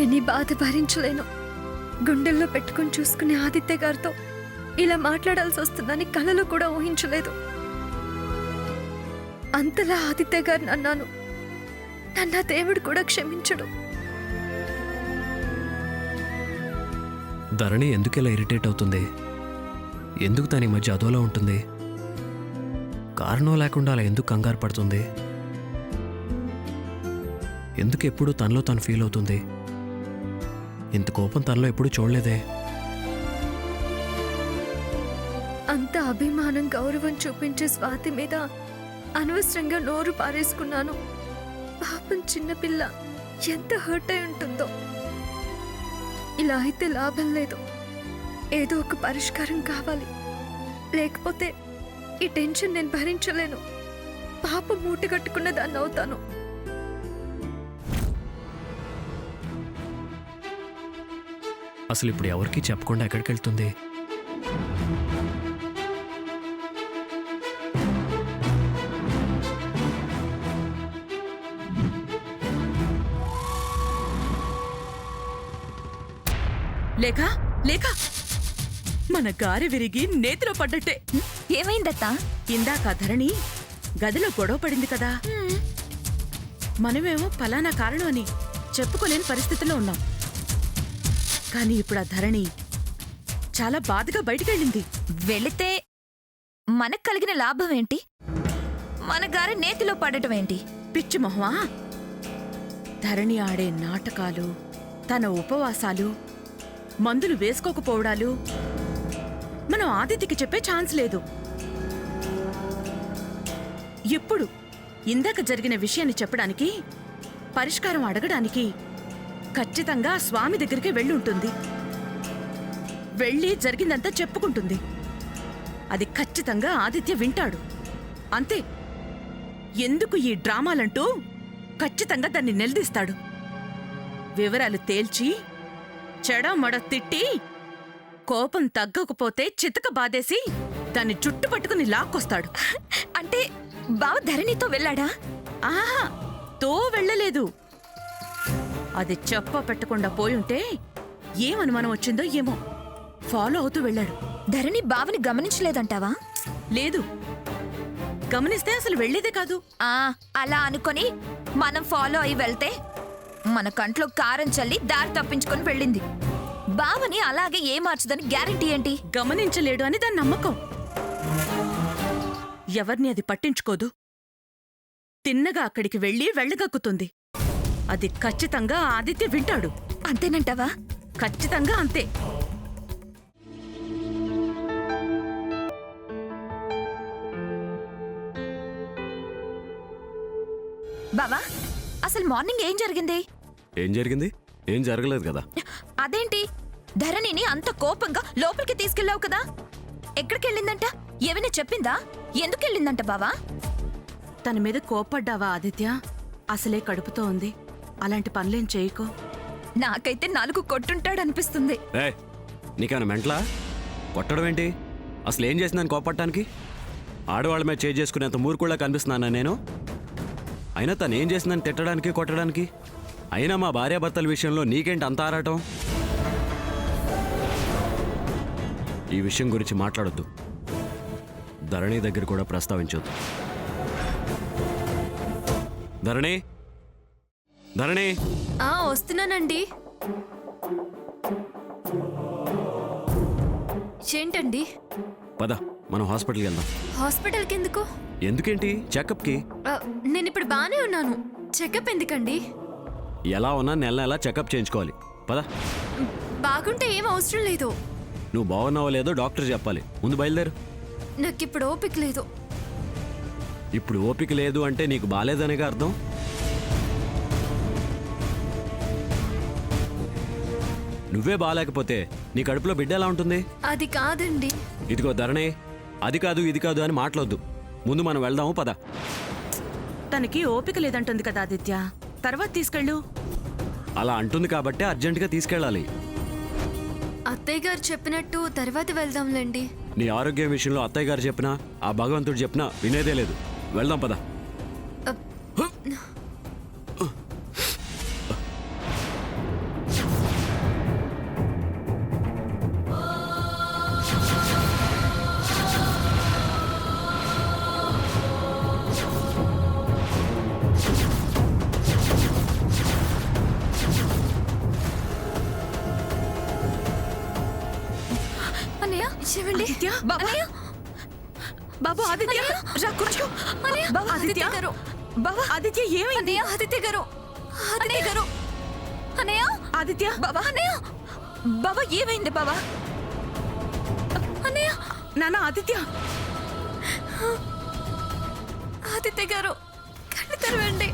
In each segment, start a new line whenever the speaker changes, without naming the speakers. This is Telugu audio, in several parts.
నేను ఈ బాధ భరించలేను. గుండెల్లో పెట్టుకుని చూసుకునే ఆదిత్య గారితో ఇలా మాట్లాడాల్సి వస్తుందని కలలో కూడా ఊహించలేదు. అంతలా ఆదిత్య గారిని అన్నాను. నన్న దేవుడు కూడా క్షమించడు.
ధరణి ఎందుకు ఇలా ఇరిటేట్ అవుతుంది? ఎందుకు తన ఈ మధ్య అదోలా ఉంటుంది? కారణం లేకుండా అలా ఎందుకు కంగారు పడుతుంది? ఎందుకు ఎప్పుడు తనలో తను ఫీల్ అవుతుంది? ఇంత కోపం తనలో ఎప్పుడు చూడలేదే.
అంత అభిమానం గౌరవం చూపించే స్వాతి మీద అనవసరంగా నోరు పారేసుకున్నాను. పాపం చిన్నపిల్ల ఎంత హర్ట్ అయి ఉంటుందో. ఇలా అయితే లాభం లేదు. ఏదో ఒక పరిష్కారం కావాలి. లేకపోతే ఈ టెన్షన్ నేను భరించలేను. పాప మూట కట్టుకున్న దాన్ని అవుతాను.
అసలు ఇప్పుడు ఎవరికీ చెప్పకుండా ఎక్కడికి వెళ్తుంది?
లేక లేక మన గారి విరిగి నేతిలో పడ్డట్టే.
ఏమైందత్తా?
ఇందాక ధరణి గదిలో గొడవ పడింది కదా. మనమేమో ఫలానా కారణం అని చెప్పుకోలేని పరిస్థితిలో ఉన్నాం. కానీ ఇప్పుడు ఆ ధరణి చాలా బాధగా బయటికెళ్ళింది.
వెళితే మనకు కలిగిన లాభం ఏంటి? మన గారి నేతిలో పడటం ఏంటి?
పిచ్చి మొహమా! ధరణి ఆడే నాటకాలు, తన ఉపవాసాలు, మందులు వేసుకోకపోవడాలు మనం ఆదిత్యకి చెప్పే ఛాన్స్ లేదు. ఎప్పుడు ఇందాక జరిగిన విషయాన్ని చెప్పడానికి, పరిష్కారం అడగడానికి ఖచ్చితంగా స్వామి దగ్గరికి వెళ్ళుంటుంది. వెళ్ళి జరిగిందంతా చెప్పుకుంటుంది. అది ఖచ్చితంగా ఆదిత్య వింటాడు. అంతే. ఎందుకు ఈ డ్రామాలంటూ ఖచ్చితంగా దాన్ని నిలదీస్తాడు. వివరాలు తేల్చి చెడమడ తిట్టి కోపం తగ్గకపోతే చితక బాదేసి దాన్ని చుట్టుపట్టుకుని లాక్కొస్తాడు.
అంటే బావ ధరణితో వెళ్ళాడా?
ఆహా, తో వెళ్ళలేదు. అది చెప్ప పెట్టకుండా పోయుంటే ఏమనుమానం వచ్చిందో ఏమో ఫాలో అవుతూ వెళ్ళాడు.
ధరణి బావని గమనించలేదంటావా?
లేదు, గమనిస్తే అసలు వెళ్లేదే కాదు.
అలా అనుకొని మనం ఫాలో అయి వెళ్తే మన కంట్లో కారం చల్లి దారి తప్పించుకొని వెళ్ళింది. బావని అలాగే ఏమార్చదని గ్యారెంటీ ఏంటి?
గమనించలేడు అని దాని నమ్మకం. ఎవరిని అది పట్టించుకోదు. తిన్నగా అక్కడికి వెళ్ళి వెళ్ళగక్కుతుంది. అది ఖచ్చితంగా ఆదిత్య వింటాడు.
అంతేనంటావా?
ఖచ్చితంగా అంతే.
బావా, అసలు మార్నింగ్ ఏం జరిగింది?
ఏం జరిగింది? ఏం జరగలేదు కదా.
అదేంటి ధరణిని అంత కోపంగా లోపలికి తీసుకెళ్ళావు కదా? ఎక్కడికెళ్ళిందంట? ఏమైనా చెప్పిందా? ఎందుకెళ్ళిందంట బావా?
తన మీద కోప్పడ్డావా ఆదిత్య? అసలే కడుపుతో ఉంది. అలాంటి పనులేం చేయకో.
నాకైతే 4 కొట్టుంటాడనిపిస్తుంది.
నీకేమైనా మెంట్లా? కొట్టడం ఏంటి? అసలు ఏం చేసిందని కోపట్టానికి? ఆడవాళ్ళ మీద చేయి చేసుకునేంత మూర్ఖుళ్ళ కనిపిస్తున్నానా నేను? అయినా తను ఏం చేసిందని తిట్టడానికి కొట్టడానికి? అయినా మా భార్యాభర్తల విషయంలో నీకేంటి అంత ఆరాటం? ఈ విషయం గురించి మాట్లాడొద్దు. ధరణి దగ్గర కూడా ప్రస్తావించొద్దు. ధరణి, ధరణి!
వస్తున్నానండి. ఏంటండి?
పద, మనం హాస్పిటల్కి వెళ్దాం.
హాస్పిటల్కి ఎందుకు?
ఎందుకేంటి? చెకప్కి.
నేను ఇప్పుడు బానే ఉన్నాను. చెకప్ ఎందుకండి?
ఎలా ఉన్నా నెల నెలా చెకప్ చేయించుకోవాలి. పద.
బాగుంటే ఏం అవసరం లేదు.
నువ్వు బాగున్నావో లేదో డాక్టర్ చెప్పాలి. ముందు బయలుదేరు.
నాకిప్పుడు ఓపిక లేదు.
ఇప్పుడు ఓపిక లేదు అంటే నీకు బాలేదనేగా అర్థం. నువ్వే బాలేకపోతే నీ కడుపులో బిడ్డ ఎలా ఉంటుంది?
అది కాదండి.
ఇదిగో ధరణి, అది కాదు ఇది కాదు అని మాట్లాడొద్దు. ముందు మనం వెళ్దాము, పద.
తనకి ఓపిక లేదంటుంది కదా ఆదిత్య, తర్వాత తీసుకెళ్ళు.
అలా అంటుంది కాబట్టే అర్జెంటుగా తీసుకెళ్ళాలి.
అత్తయ్య గారు చెప్పినట్టు తర్వాత వెళ్దాంలేండి.
నీ ఆరోగ్యం విషయంలో అత్తయ్య గారు చెప్పినా, ఆ భగవంతుడు చెప్పినా వినేదే లేదు. వెళ్దాం, పద.
అన్నయ్య ఏమండి
ఆదిత్య, బాబా.
అన్నయ్య
బాబు ఆదిత్య,
రా కూర్చో.
అన్నయ్య
బావా,
ఆదిత్య
ఆదిత్య.
గారు
బాబా ఆదిత్య ఏమైంది?
అన్నయ్య ఆదిత్య గారు ఆదిత్య గారు అన్నయ్య
ఆదిత్య,
బాబా
అన్నయ్య
బాబా ఏమైంది బాబా?
అన్నయ్య
నాన్న ఆదిత్య.
ఆదిత్య గారు కళ్ళు తెరవండి.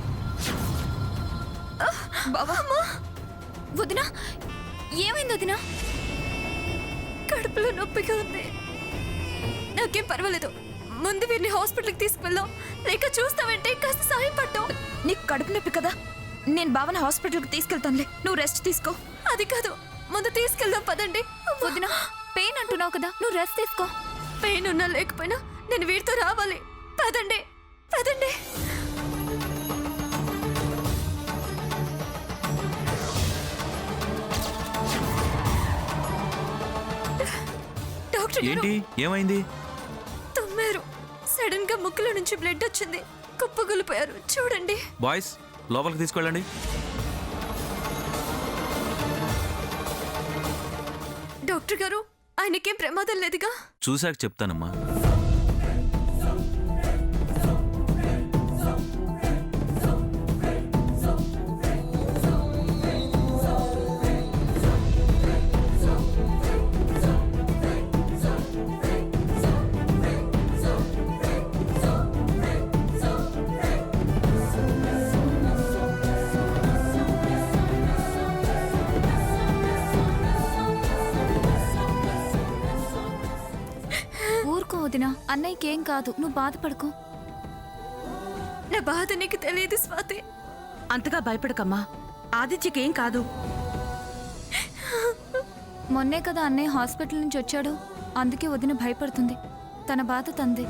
బాబా
వదిన ఏమైంది వదిన? కడుపులో నొప్పిగా ఉంది. నాకేం పర్వాలేదు. ముందు వీరిని హాస్పిటల్కి తీసుకువెళ్దాం. లేక చూస్తావంటే కాస్త సాయం పట్టు.
నీకు కడుపు నొప్పి కదా, నేను బావని హాస్పిటల్కి తీసుకెళ్తానులే, నువ్వు రెస్ట్ తీసుకో.
అది కాదు, ముందు తీసుకెళ్దాం పదండి.
వదిన పెయిన్ అంటున్నావు కదా, నువ్వు రెస్ట్ తీసుకో.
పెయిన్ ఉన్నా లేకపోయినా నేను వీరితో రావాలి. పదండి పదండి. డాక్టర్ గారు
ఏంటి ఏమైంది?
తుమ్మారు. సడన్ గా ముక్కులో నుంచి బ్లడ్ వచ్చింది. కుప్పగొలిపోయారు. చూడండి.
బాయ్స్ లోపలికి తీసుకెళ్ళండి.
డాక్టర్ గారు ఆయనకేం ప్రమాదం లేదుగా?
చూశాక చెప్తానమ్మా.
ఊరుకో వదిన, అన్నయ్యకేం కాదు, నువ్వు బాధపడుకో.
నా బాధ నీకు తెలియదు స్వాతి.
అంతగా భయపడకమ్మా, ఆదిత్యకేం కాదు.
మొన్నే కదా అన్నయ్య హాస్పిటల్ నుంచి వచ్చాడు, అందుకే వదిన భయపడుతుంది. తన బాధ తంది.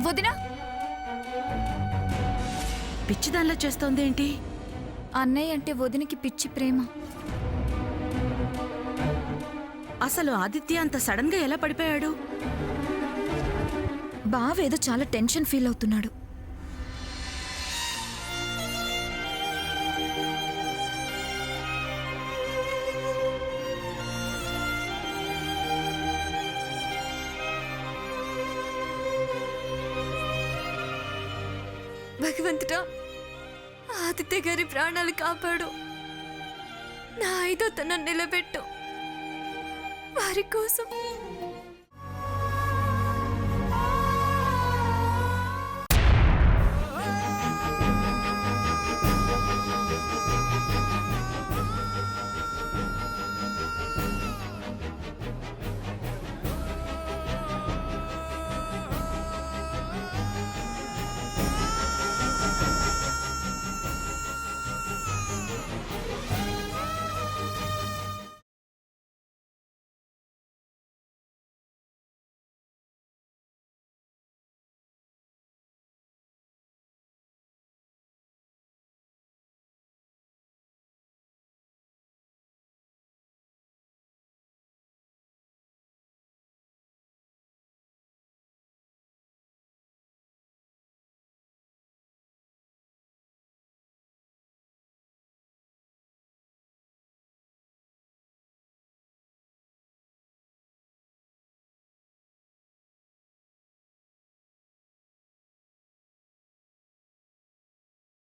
వదిన
పిచ్చిదానిలా చేస్తోందేంటి?
అన్నయ్య అంటే వదినకి పిచ్చి ప్రేమ.
అసలు ఆదిత్య అంత సడన్ గా ఎలా పడిపోయాడు?
బావేదో చాలా టెన్షన్ ఫీల్ అవుతున్నాడు.
భగవంతుడా, ఆదిత్య గారి ప్రాణాలు కాపాడు. నా ఐదో తన నిలబెట్టు. వారి కోసం